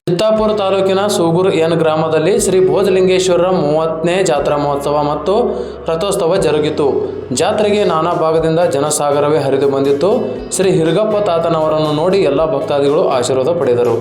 ಚಿತ್ತಾಪುರ ತಾಲೂಕಿನ ಸೂಗೂರು ಎನ್ ಗ್ರಾಮದಲ್ಲಿ ಶ್ರೀ ಭೋಜಲಿಂಗೇಶ್ವರರ 30ನೇ ಜಾತ್ರಾ ಮಹೋತ್ಸವ ಮತ್ತು ರಥೋತ್ಸವ ಜರುಗಿತು. ಜಾತ್ರೆಗೆ ನಾನಾ ಭಾಗದಿಂದ ಜನಸಾಗರವೇ ಹರಿದು ಬಂದಿತ್ತು. ಶ್ರೀ ಹಿರಗಪ್ಪ ತಾತನವರನ್ನು ನೋಡಿ ಎಲ್ಲ ಭಕ್ತಾದಿಗಳು ಆಶೀರ್ವಾದ ಪಡೆದರು.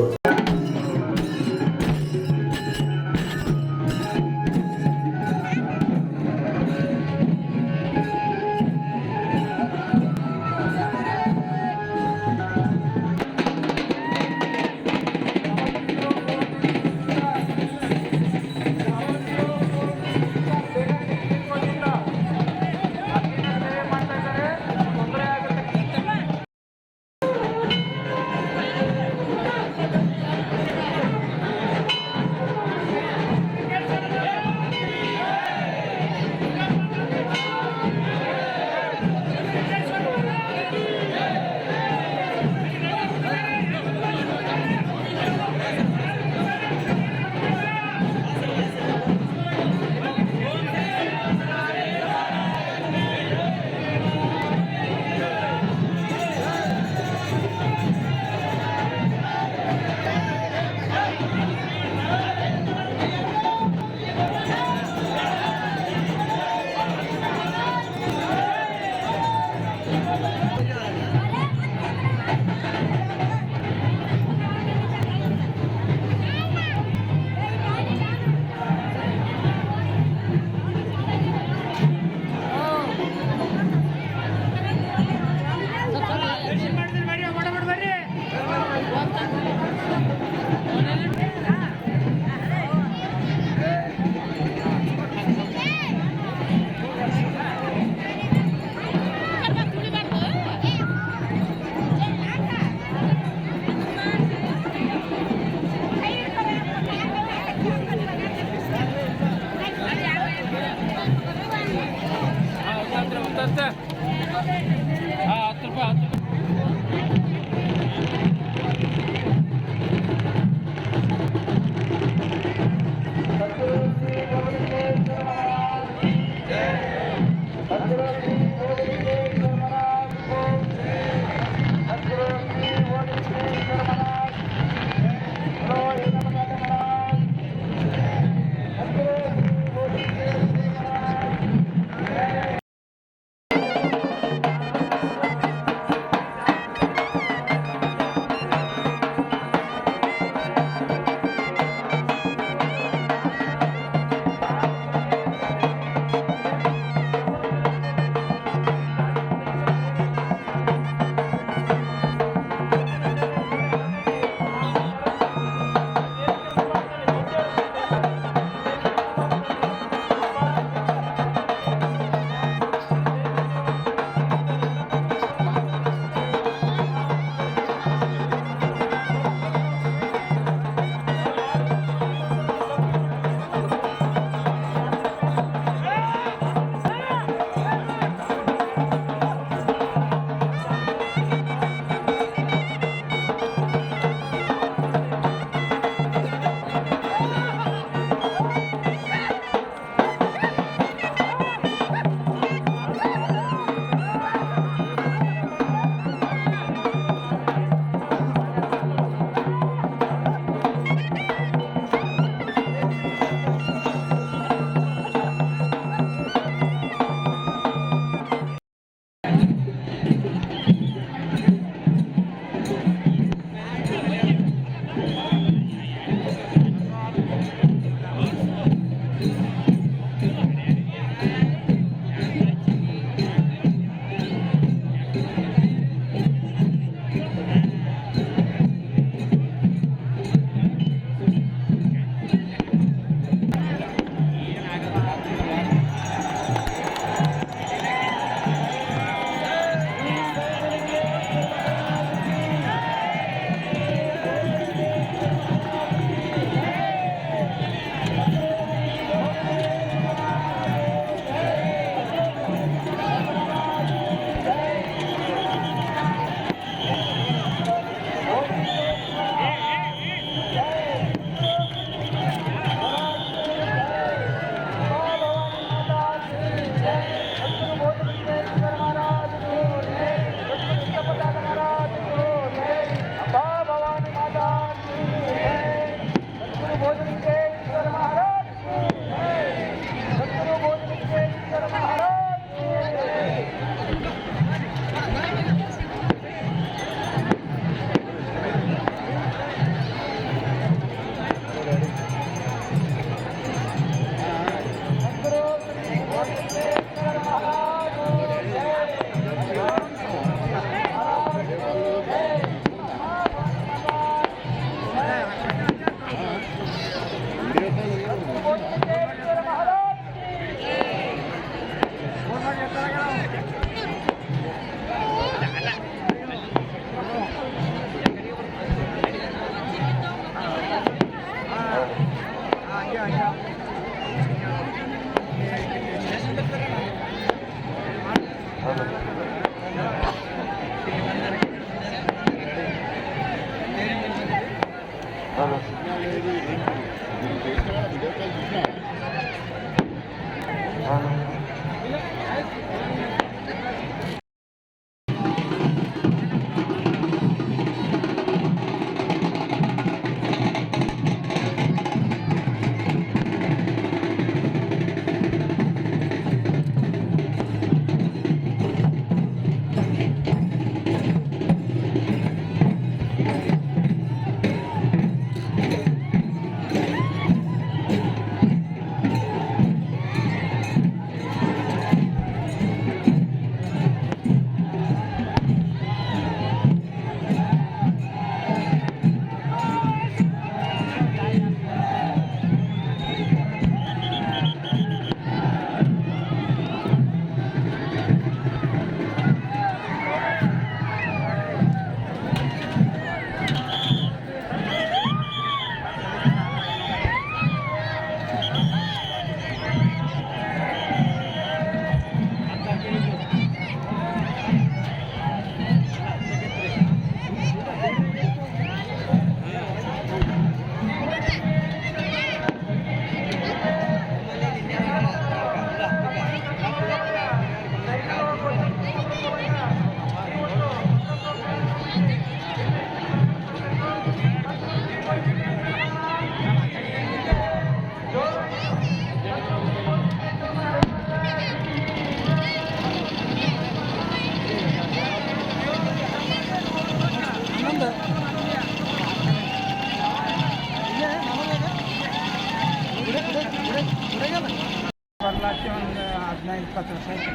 ಬರ್ಲಾಕ್ಕೆ ಒಂದು 15-20 ವರ್ಷ ಆಯ್ತು.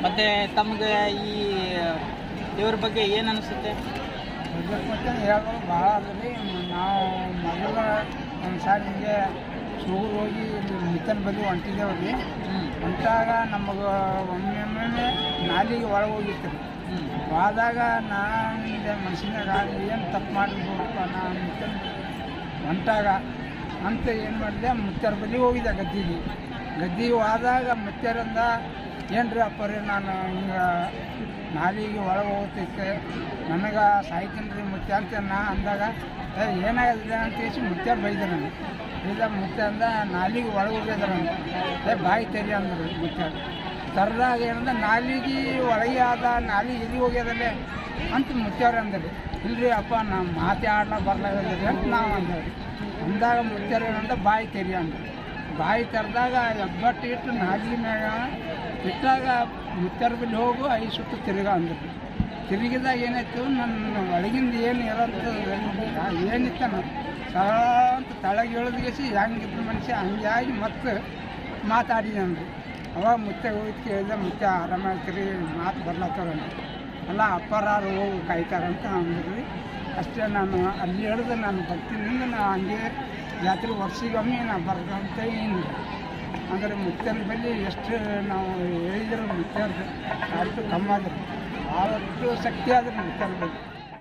ಮತ್ತು ತಮಗೆ ಈ ದೇವ್ರ ಬಗ್ಗೆ ಏನು ಅನಿಸುತ್ತೆ? ಇದ್ರ ಬಗ್ಗೆ ಹೇಳೋದು ಭಾಳ ಅದ್ರಿ. ನಾವು ಮೊದಲ ಒಂದು ಸಾರಿ ಹಿಂಗೆ ಶುಗರ್ ಹೋಗಿ ಇಲ್ಲಿ ಮಿತ್ತನ ಬಲ್ಲಿ ಹೊಂಟಿದ್ದೇವೆ ರೀ. ಹೊಂಟಾಗ ನಮಗೆ ಒಮ್ಮೆ ನಾಲಿಗೆ ಒಳಗೆ ಹೋಗಿತ್ತು ರೀ. ಹೋದಾಗ ನಾನು ಮನುಷ್ಯನಾಗ ಏನು ತಪ್ಪು ಮಾಡಿರ್ಬೋದಪ್ಪ ನಾನು ಮಿತ್ತನ ಹೊಂಟಾಗ ಅಂತ ಏನು ಮಾಡಿದೆ, ಮುತ್ಯಾರ ಬಲ್ಲಿ ಹೋಗಿದ್ದೆ ಗದ್ದಿಗೆ ಹೋದಾಗ ಮುತ್ಯಾರಿಂದ ಏನು ರೀ ಅಪ್ಪರೇ ನಾನು ಹಿಂಗೆ ನಾಲಿಗೆ ಒಳಗೆ ಹೋಗ್ತೈತೆ ನನಗೆ ಸಾಯ್ತೀನಿ ರೀ ಮುತ್ಯ ಅಂತ ನಾ ಅಂದಾಗ ಏನಾಗಿದೆ ಅಂತ ಹೇಳಿ ಮುತ್ಯಾರ ಬೈದೆ ನನಗೆ. ಮುತ್ಯ ಅಂದ ನಾಲಿಗೆ ಒಳಗೆ ಹೋಗ್ಯದ ನನಗೆ ಬಾಯಿ ತೆರಿ ಅಂದರು ಮುತ್ಯಾರ. ತರದಾಗ ಏನಂದ್ರೆ ನಾಲಿಗೆ ಒಳಗೆ ಆದ ನಾಲಿಗೆ ಎಲ್ಲಿ ಹೋಗ್ಯದಲ್ಲೇ ಅಂತ ಮುತ್ಯಾರ ಅಂದ್ರಿ. ಇಲ್ರಿ ಅಪ್ಪ ನಮ್ಮ ಮಾತೆ ಆಡ್ಲ ಬರ್ಲಾಗದ್ರಿ ಅಂತ ನಾವು ಅಂದೇವ್ರಿ. ಅಂದಾಗ ಮುತ್ಯಾರ ಏನಂದ ಬಾಯಿ ತೆರಿ ಅಂದರು. ಬಾಯಿ ತೆರೆದಾಗ ಎಬ್ಬಟ್ಟು ಇಟ್ಟು ನಾಲಿಗೆ ಮ್ಯಾಗ ಇಟ್ಟಾಗ ಮುತ್ಯಾರ ಬಲ್ಲಿ ಹೋಗು 5 ಸುತ್ತು ತಿರುಗ ಅಂದ್ರು. ತಿರುಗಿದಾಗ ಏನಾಯ್ತು, ನನ್ನ ಒಳಗಿಂದ ಏನು ಇರೋದು ಏನಿತ್ತ ಸಳ ಅಂತ ತಳಗೆ ಇಳಿದ್ಗೆಸಿ ಹೆಂಗಿದ್ರು ಮನುಷ್ಯ ಹಂಗಾಗಿ ಮತ್ತೆ ಮಾತಾಡಿದನ್ರಿ. ಅವಾಗ ಮುತ್ಯ ಹೋಗಿ ಕೇಳಿದೆ, ಮುತ್ಯ ಆರಾಮಾಗ್ತೀರಿ ಮಾತು ಬರ್ಲತ್ತವ್ರಂತ. ಅಲ್ಲ ಅಪ್ಪರಾರು ಹೋಗಿ ಕಾಯ್ತಾರಂತ ಅಂದ್ರಿ. ಅಷ್ಟೇ ನಾನು ಅಲ್ಲಿ ಹೇಳಿದ್ರೆ ನಾನು ಭಕ್ತಿನಿಂದ ನಾನು ಹಂಗೆ ಜಾತ್ರೆ ವರ್ಷಿಗೊಮ್ಮೆ ನಾನು ಬರ್ದಂತ ಏನಿಲ್ಲ. ಅಂದರೆ ಮುತ್ಯನ ಬಳಿ ಎಷ್ಟು ನಾವು ಹೇಳಿದ್ರು ಮುತ್ಯರ್ದು ಅಷ್ಟು ಕಮ್ಮಾದ್ರೆ ಭಾಳಷ್ಟು ಶಕ್ತಿ ಆದ್ರೆ ಮುತ್ಯನ ಬಳಿ.